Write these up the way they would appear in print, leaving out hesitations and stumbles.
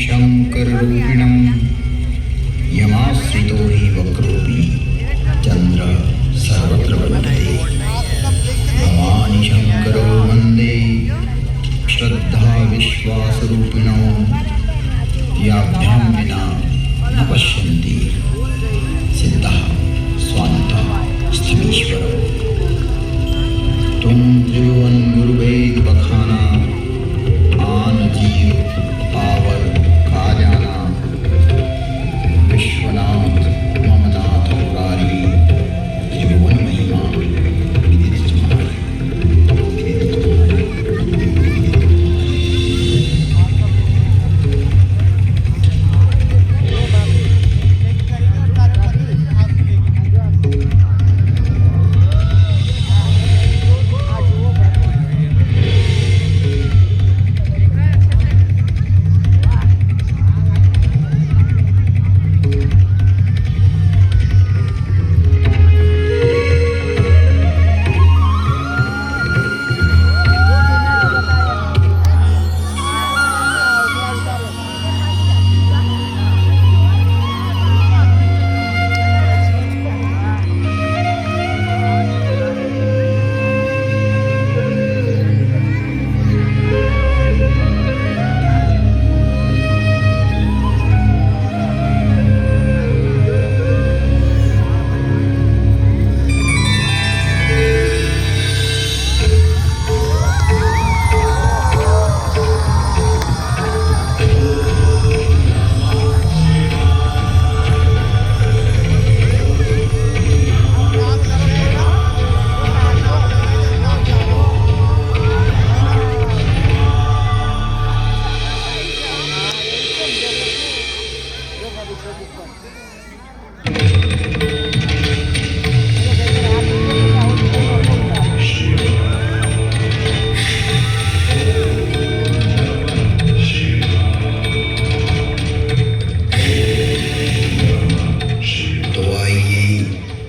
शङ्कररूपिणं यमाश्रितो हि वक्रोऽपि चन्द्र सर्वत्र वन्दते। भवानि शङ्करो वन्दे श्रद्धा विश्वासरूपिणो याभ्यां विना न पश्यन्ति सिद्धः स्वान्तः स्थमीश्वरो। तुम त्रिभुवन गुरुवेद बखाना आन जीव पावर का जाना। विश्वनाथ ममनाथ मुरारी त्रिभुवन महिमा विदित तुम्हारी।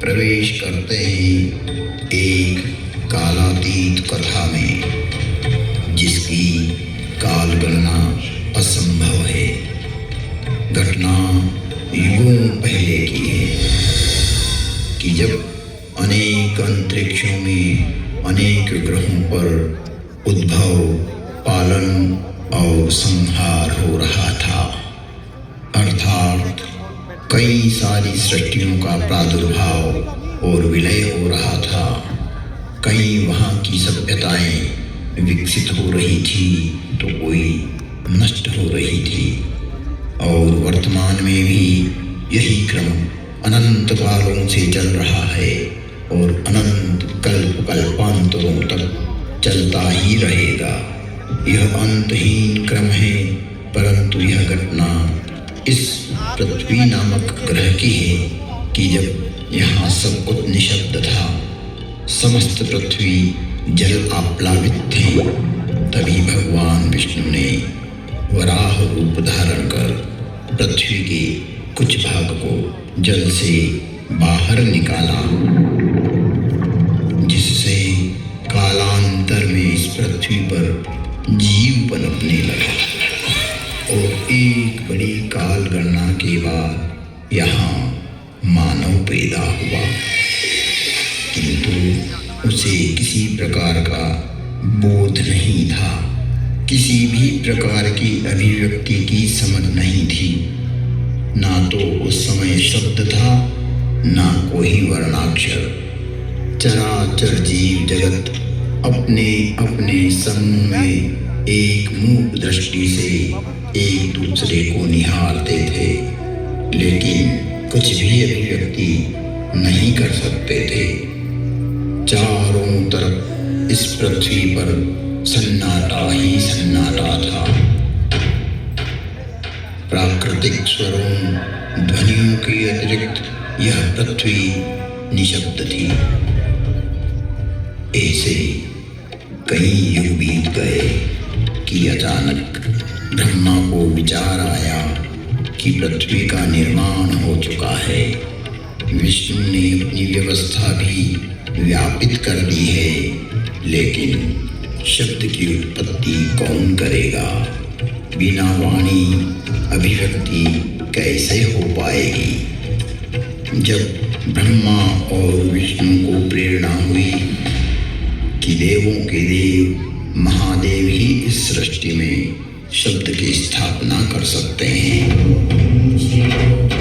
प्रवेश करते हैं एक कालातीत कथा में, जिसकी काल गणना असंभव है। घटना युगों पहले की है कि जब अनेक अंतरिक्षों में अनेक ग्रहों पर उद्भव, पालन और संहार हो रहा था। अर्थात कई सारी सृष्टियों का प्रादुर्भाव और विलय हो रहा था। कई वहाँ की सभ्यताएं विकसित हो रही थी तो कोई नष्ट हो रही थी, और वर्तमान में भी यही क्रम अनंत कालों से चल रहा है और अनंत कल्प कल्पांतरों तक चलता ही रहेगा। यह अंतहीन क्रम है, परंतु यह घटना इस पृथ्वी नामक ग्रह की है कि जब यहाँ सब कुछ निशब्द था, समस्त पृथ्वी जल आप्लावित थी, तभी भगवान विष्णु ने वराह रूप धारण कर पृथ्वी के कुछ भाग को जल से बाहर निकाला, जिससे कालांतर में इस पृथ्वी पर जीव पनपने लगा। और एक बड़ी काल गणना के बाद यहाँ मानव पैदा हुआ, किंतु उसे किसी प्रकार का बोध नहीं था, किसी भी प्रकार की अभिव्यक्ति की समझ नहीं थी। ना तो उस समय शब्द था, ना कोई वर्णाक्षर। चराचर जीव जगत अपने अपने समूह में एक मूक दृष्टि से एक दूसरे को निहारते थे, लेकिन कुछ भी अभिव्यक्ति नहीं कर सकते थे। चारों तरफ इस पृथ्वी पर सन्नाटा ही सन्नाटा था। प्राकृतिक स्वरों, ध्वनियों के अतिरिक्त यह पृथ्वी निशब्द थी। ऐसे कई युग बीत गए कि अचानक ब्रह्मा को विचार आया कि पृथ्वी का निर्माण हो चुका है। विष्णु ने अपनी व्यवस्था भी व्यापित कर दी है, लेकिन शब्द की उत्पत्ति कौन करेगा? बिना वाणी अभिव्यक्ति कैसे हो पाएगी? जब ब्रह्मा और विष्णु को प्रेरणा हुई कि देवों के देव महादेव ही इस सृष्टि में शब्द की स्थापना कर सकते हैं,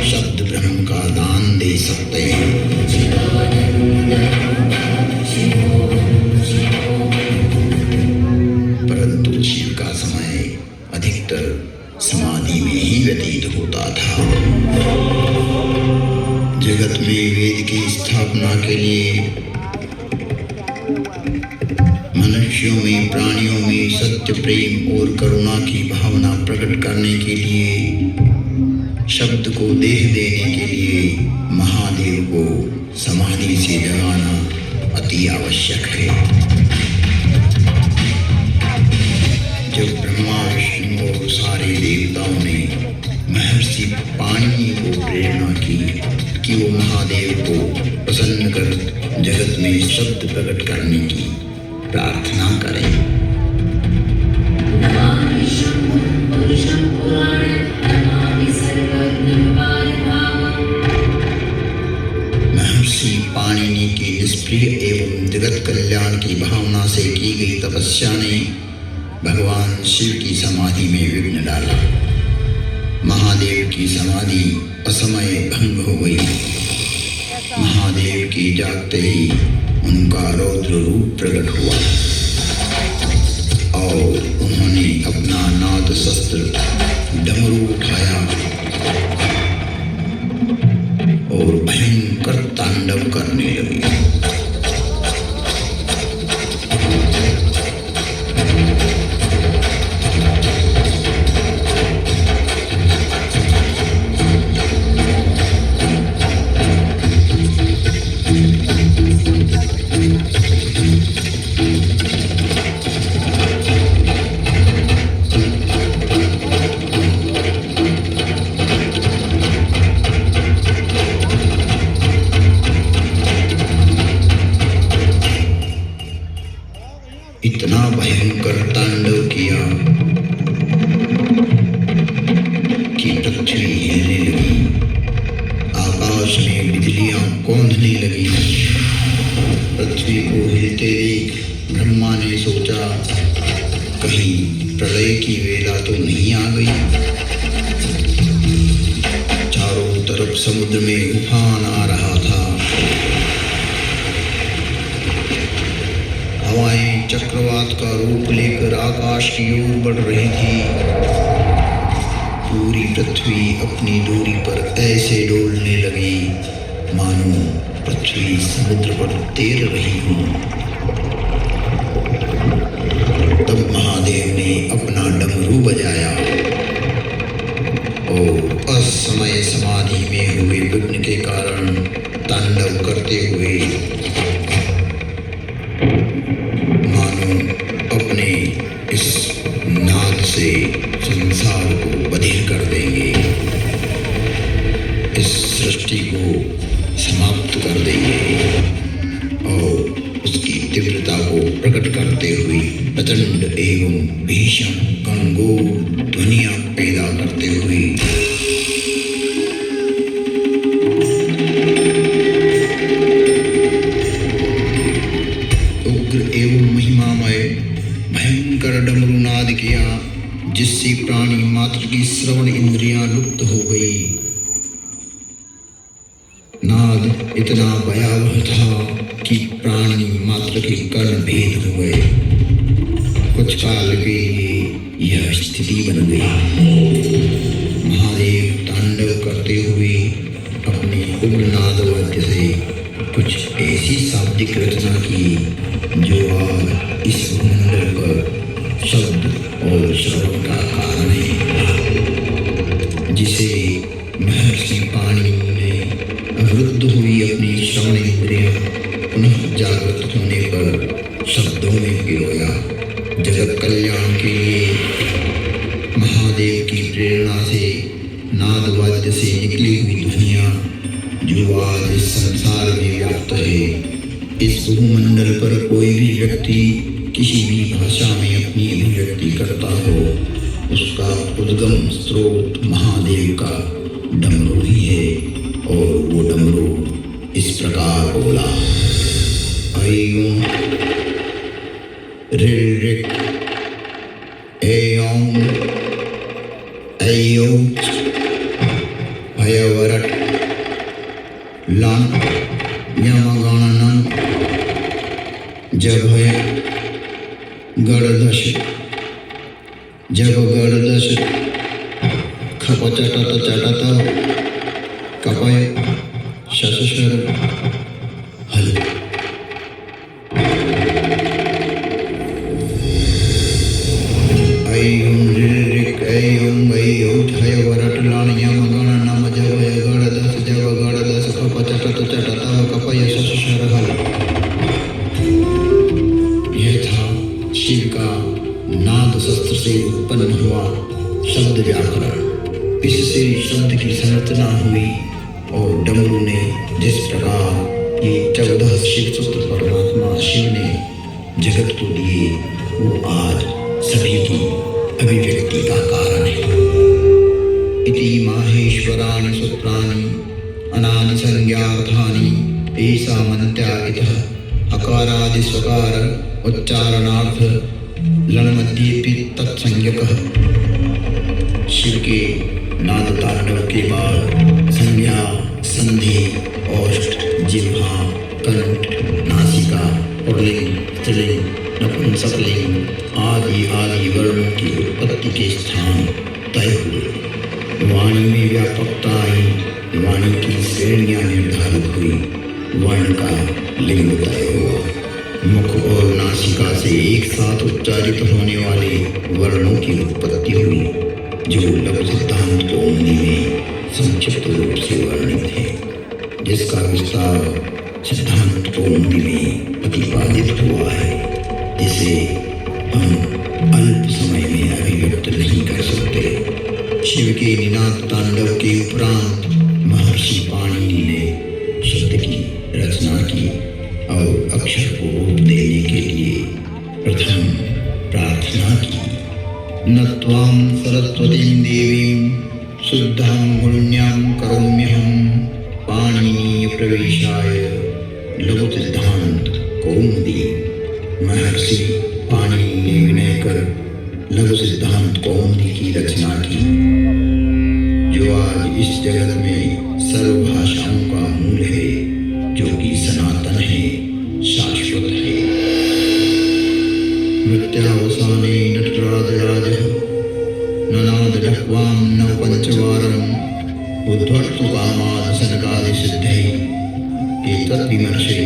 शब्द ब्रह्म का दान दे सकते हैं, परंतु शिव का समय अधिकतर समाधि में ही व्यतीत होता था। जगत में वेद की स्थापना के लिए, मनुष्यों में, प्राणियों में सत्य, प्रेम और करुणा की भावना प्रकट करने के लिए, शब्द को देह देने के लिए महादेव को समाधि से जगाना अति आवश्यक है। जब ब्रह्मा, विष्णु और सारे देवताओं ने महर्षि पाणिनि को प्रेरणा की कि वो महादेव को प्रसन्न कर जगत में शब्द प्रकट करने की प्रार्थना करें, महर्षि पाणिनि की निष्प्रिय एवं जगत कल्याण की भावना से की गई तपस्या ने भगवान शिव की समाधि में विघ्न डाला। महादेव की समाधि असमय भंग हो गई। महादेव की जागते ही उनका रौद्र रूप प्रकट हुआ और उन्होंने अपना नाद शस्त्र डमरू उठाया और भयंकर तांडव करने लगे। इतना भयंकर तांडव किया कि पृथ्वी हिलने लगी, आकाश में बिजलियां कौंधने लगी। पृथ्वी को हिलते देख ब्रह्मा ने सोचा कहीं प्रलय की वेला तो नहीं आ गई। चारों तरफ समुद्र में उफान आ रहा था, हवाएं चक्रवात का रूप लेकर आकाश की ओर बढ़ रही थी। पूरी पृथ्वी अपनी दूरी पर ऐसे डोलने लगी मानो पृथ्वी समुद्र पर तैर रही हो। तब महादेव ने अपना डमरू बजाया और असमय समाधि में हुए विघ्न के कारण तांडव करते हुए अपने इस नाद से संसार को बधिर कर देंगे, इस सृष्टि को समाप्त कर देंगे और उसकी तीव्रता को प्रकट करते हुए प्रचंड एवं भीषण गंभीर ध्वनियां पैदा करते हुए उग्र एवं महिमामय भयंकर डमरू नाद किया, जिससे प्राणी मात्र की श्रवण इंद्रियां लुप्त हो गई। नाद इतना भयावह था कि प्राणी मात्र के कर्ण भेद हो गए। कुछ काल के लिए यह स्थिति बन गई। महादेव तांडव करते हुए अपने उग्र नाद वाद्य से कुछ ऐसी शाब्दिक रचना की जो आज इस भूमंडल पर शब्द और श्रवण का कारण है, जिसे महर्षि पाणिनि ने अवरुद्ध हुई अपनी श्रवण इंद्रियां पुनः जागृत होने पर शब्दों में पिरोया। जगत कल्याण के लिए महादेव की प्रेरणा से नाद वाद्य से निकली हुई ध्वनियां जो आज इस संसार में व्याप्त है। इस भूमंडल पर कोई भी व्यक्ति किसी भी भाषा में अपनी अभिव्यक्ति करता हो, उसका उद्गम स्रोत महादेव का डमरू ही है। और वो डमरू इस प्रकार बोला, ऐं ऋ ऐं ऐऔच भयवरट लं यमगणनं जभय गणदश जब गणदश खपचटत चटत कपय शशशर हल। ऐं ऋ ऐं ऐऔच भयवरट लं यमगणनं जभय गणदश जब गणदश खपचटत चटत कपय शशशर हल। यह था शिव का नाद शस्त्र से उत्पन्न हुआ शब्द व्याकरण। इससे शब्द की संरचना हुई और डमरू ने जिस प्रकार ये 14 शिव सूत्र परमात्मा शिव ने जगत को दिए, वो आज सभी की अभिव्यक्ति का कारण है। इति माहेश्वराणि सूत्राणि अनादि संज्ञार्थानि ऐसामन्त्या इतः अकारादि स्वकार उच्चारणार्थ लणमध्येपि तत्संज्ञकः। शिव के नाद तांडव के बाद संज्ञा, संधि, ओष्ठ, जिह्वा, कंठ, नासिका, पुल्लिंग, स्त्रीलिंग, नपुंसकलिंग आदि आदि वर्णों की उत्पत्ति के स्थान तय हुए। वाणी में व्यापकता आई, वाणी की श्रेणियां निर्धारित हुई, वर्ण का लिंग तय हुआ। मुख और नासिका से एक साथ उच्चारित होने वाले वर्णों की उत्पत्ति हुई, जो लघु सिद्धांत कौमुदी में संक्षिप्त रूप से वर्णित है, जिसका विस्तार सिद्धांत कौमुदी में प्रतिपादित हुआ है, जिसे हम अल्प समय में अभिव्यक्त नहीं कर सकते। शिव के निनाद तांडव के उपरांत महर्षि पाणिनि ने शब्द की रचना की और अक्षर को रूप देने के लिए प्रथम प्रार्थना की। नत्वां सरस्वतीं देवीं शुद्धां गुण्यां करोम्यहं पाणिनीय प्रवेशाय लघु सिद्धांत कौमुदी। महर्षि पाणिनि ने विनय कर लघु सिद्धांत कौमुदी की रचना की, जो आज इस जगत में सर्वभाषाओं का मूल है, जो कि सनातन है, शाश्वत है। मृत्यावसाने नटराजराजः ननादजह्वां नव पंचवारं उद्धर्तु कामाद सनकादिसिद्धये एतद्विमर्शे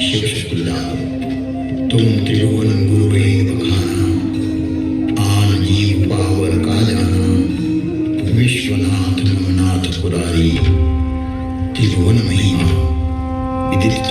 शिवशक्तिदातम्। तुम त्रिभुवन गुरुवे बखाना, आन जीव पावर का जाना, विश्वनाथ नवनाथ पुरारी। त्रिभुवन महिमा विदित